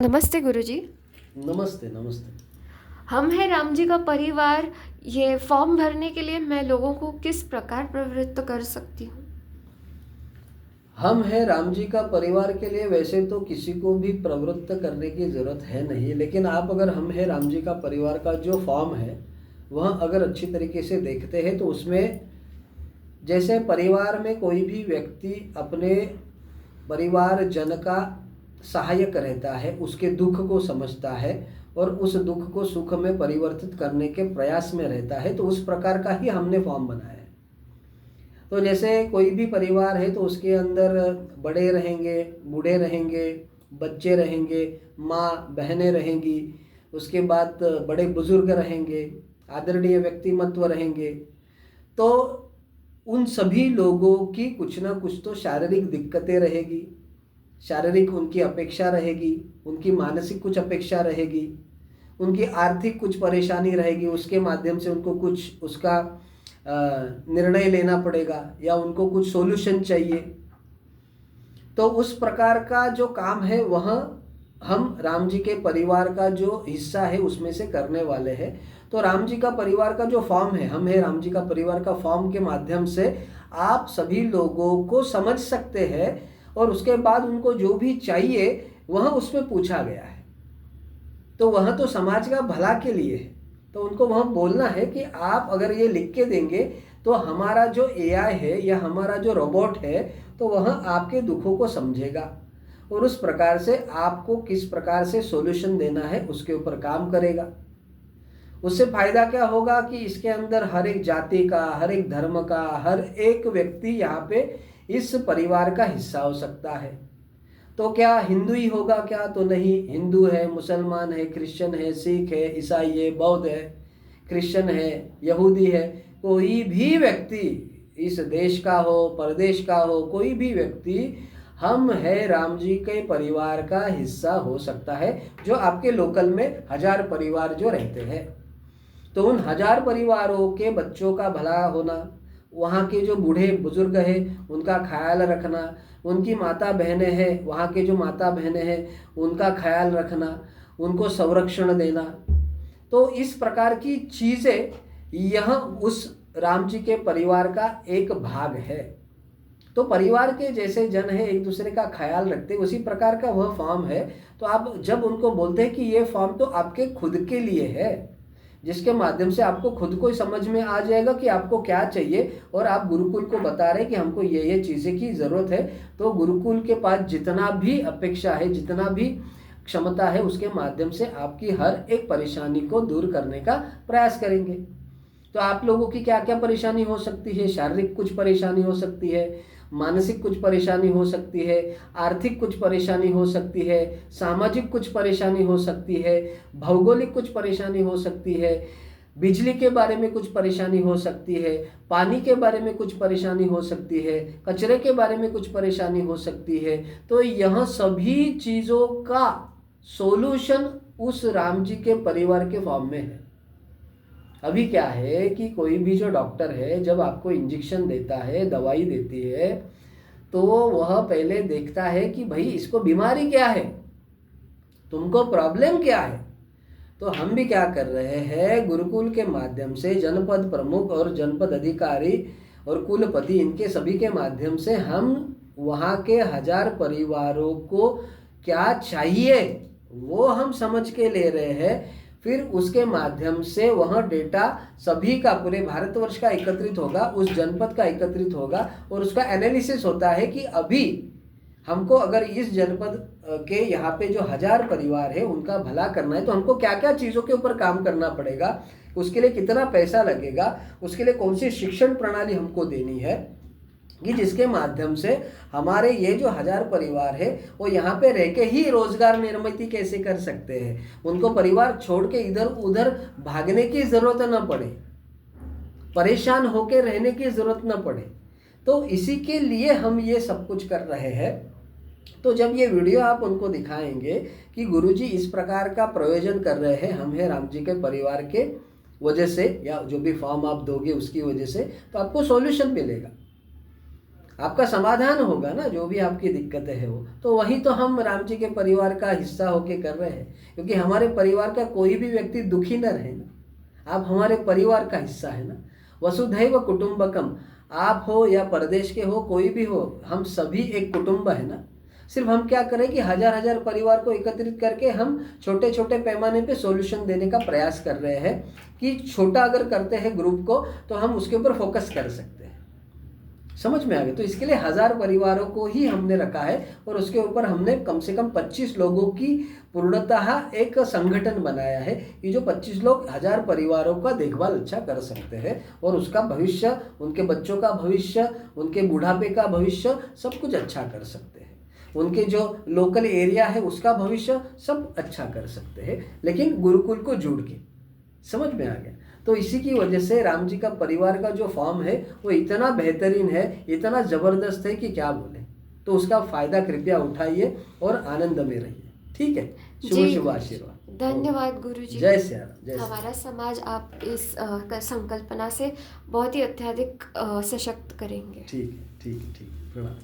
नमस्ते गुरुजी। नमस्ते नमस्ते। हम हैं राम जी का परिवार। ये फॉर्म भरने के लिए मैं लोगों को किस प्रकार प्रवृत्त कर सकती हूँ? हम हैं राम जी का परिवार के लिए वैसे तो किसी को भी प्रवृत्त करने की ज़रूरत है नहीं, लेकिन आप अगर हम हैं राम जी का परिवार का जो फॉर्म है वह अगर अच्छी तरीके से देखते हैं तो उसमें जैसे परिवार में कोई भी व्यक्ति अपने परिवार जन का सहायक रहता है, उसके दुख को समझता है और उस दुख को सुख में परिवर्तित करने के प्रयास में रहता है, तो उस प्रकार का ही हमने फॉर्म बनाया है। तो जैसे कोई भी परिवार है तो उसके अंदर बड़े रहेंगे, बूढ़े रहेंगे, बच्चे रहेंगे, माँ बहनें रहेंगी, उसके बाद बड़े बुजुर्ग रहेंगे, आदरणीय व्यक्तिमत्व रहेंगे। तो उन सभी लोगों की कुछ ना कुछ तो शारीरिक दिक्कतें रहेगी, शारीरिक उनकी अपेक्षा रहेगी, उनकी मानसिक कुछ अपेक्षा रहेगी, उनकी आर्थिक कुछ परेशानी रहेगी, उसके माध्यम से उनको कुछ उसका निर्णय लेना पड़ेगा या उनको कुछ सॉल्यूशन चाहिए। तो उस प्रकार का जो काम है वह हम राम जी के परिवार का जो हिस्सा है उसमें से करने वाले हैं। तो राम जी का परिवार का जो फॉर्म है, हम है राम जी का परिवार का फॉर्म के माध्यम से आप सभी लोगों को समझ सकते हैं और उसके बाद उनको जो भी चाहिए वह उसमें पूछा गया है। तो वह तो समाज का भला के लिए है, तो उनको वह बोलना है कि आप अगर ये लिख के देंगे तो हमारा जो एआई है या हमारा जो रोबोट है तो वह आपके दुखों को समझेगा और उस प्रकार से आपको किस प्रकार से सॉल्यूशन देना है उसके ऊपर काम करेगा। उससे फायदा क्या होगा कि इसके अंदर हर एक जाति का, हर एक धर्म का, हर एक व्यक्ति यहाँ पे इस परिवार का हिस्सा हो सकता है। तो क्या हिंदू ही होगा क्या? तो नहीं, हिंदू है, मुसलमान है, क्रिश्चियन है, सिख है, ईसाई है, बौद्ध है, क्रिश्चियन है, यहूदी है, कोई भी व्यक्ति इस देश का हो, परदेश का हो, कोई भी व्यक्ति हम है राम जी के परिवार का हिस्सा हो सकता है। जो आपके लोकल में 1000 परिवार जो रहते हैं, तो उन 1000 परिवारों के बच्चों का भला होना, वहाँ के जो बूढ़े बुजुर्ग हैं उनका ख्याल रखना, उनकी माता बहनें हैं, वहाँ के जो माता बहनें हैं उनका ख्याल रखना, उनको संरक्षण देना। तो इस प्रकार की चीज़ें यह उस राम जी के परिवार का एक भाग है। तो परिवार के जैसे जन है एक दूसरे का ख्याल रखते, उसी प्रकार का वह फॉर्म है। तो आप जब उनको बोलते हैं कि ये फॉर्म तो आपके खुद के लिए है, जिसके माध्यम से आपको खुद को समझ में आ जाएगा कि आपको क्या चाहिए और आप गुरुकुल को बता रहे हैं कि हमको ये चीज़ें की ज़रूरत है, तो गुरुकुल के पास जितना भी अपेक्षा है, जितना भी क्षमता है, उसके माध्यम से आपकी हर एक परेशानी को दूर करने का प्रयास करेंगे। तो आप लोगों की क्या क्या परेशानी हो सकती है? शारीरिक कुछ परेशानी हो सकती है, मानसिक कुछ परेशानी हो सकती है, आर्थिक कुछ परेशानी हो सकती है, सामाजिक कुछ परेशानी हो सकती है, भौगोलिक कुछ परेशानी हो सकती है, बिजली के बारे में कुछ परेशानी हो सकती है, पानी के बारे में कुछ परेशानी हो सकती है, कचरे के बारे में कुछ परेशानी हो सकती है। तो यह सभी चीज़ों का सॉल्यूशन उस राम जी के परिवार के फॉर्म में है। अभी क्या है कि कोई भी जो डॉक्टर है जब आपको इंजेक्शन देता है, दवाई देती है, तो वह पहले देखता है कि भाई इसको बीमारी क्या है, तुमको प्रॉब्लम क्या है। तो हम भी क्या कर रहे हैं, गुरुकुल के माध्यम से जनपद प्रमुख और जनपद अधिकारी और कुलपति, इनके सभी के माध्यम से हम वहाँ के 1000 परिवारों को क्या चाहिए वो हम समझ के ले रहे हैं। फिर उसके माध्यम से वह डेटा सभी का, पूरे भारतवर्ष का एकत्रित होगा, उस जनपद का एकत्रित होगा और उसका एनालिसिस होता है कि अभी हमको अगर इस जनपद के यहाँ पे जो 1000 परिवार है उनका भला करना है तो हमको क्या क्या चीज़ों के ऊपर काम करना पड़ेगा, उसके लिए कितना पैसा लगेगा, उसके लिए कौन सी शिक्षण प्रणाली हमको देनी है, कि जिसके माध्यम से हमारे ये जो 1000 परिवार है वो यहाँ पे रह के ही रोजगार निर्मित कैसे कर सकते हैं, उनको परिवार छोड़ के इधर उधर भागने की ज़रूरत न पड़े, परेशान होकर रहने की ज़रूरत न पड़े। तो इसी के लिए हम ये सब कुछ कर रहे हैं। तो जब ये वीडियो आप उनको दिखाएंगे कि गुरुजी इस प्रकार का प्रयोजन कर रहे हैं हम है राम जी के परिवार के वजह से, या जो भी फॉर्म आप दोगे उसकी वजह से, तो आपको सॉल्यूशन मिलेगा। आपका समाधान होगा ना, जो भी आपकी दिक्कतें हैं वो। तो वही तो हम राम जी के परिवार का हिस्सा होके कर रहे हैं, क्योंकि हमारे परिवार का कोई भी व्यक्ति दुखी न रहे ना। आप हमारे परिवार का हिस्सा है ना। वसुधैव कुटुंबकम, आप हो या परदेश के हो, कोई भी हो, हम सभी एक कुटुंब है ना। सिर्फ हम क्या करें कि हजार हजार परिवार को एकत्रित करके हम छोटे छोटे पैमाने पे सॉल्यूशन देने का प्रयास कर रहे हैं, कि छोटा अगर करते हैं ग्रुप को तो हम उसके ऊपर फोकस कर सकते हैं। समझ में आ गया? तो इसके लिए 1000 परिवारों को ही हमने रखा है, और उसके ऊपर हमने कम से कम 25 लोगों की पूर्णतः एक संगठन बनाया है कि जो 25 लोग 1000 परिवारों का देखभाल अच्छा कर सकते हैं, और उसका भविष्य, उनके बच्चों का भविष्य, उनके बुढ़ापे का भविष्य सब कुछ अच्छा कर सकते हैं। उनके जो लोकल एरिया है उसका भविष्य सब अच्छा कर सकते हैं, लेकिन गुरुकुल को जोड़ के। समझ में आ गया? तो इसी की वजह से राम जी का परिवार का जो फॉर्म है वो इतना बेहतरीन है, इतना ज़बरदस्त है कि क्या बोले। तो उसका फ़ायदा कृपया उठाइए और आनंद में रहिए। ठीक है? शुभ जी शुभ गुरुजी, आशीर्वाद। धन्यवाद गुरुजी। जय श्री राम, जय श्री राम। हमारा समाज आप इस संकल्पना से बहुत ही अत्यधिक सशक्त करेंगे। ठीक है, ठीक है, ठीक है। प्रणाम।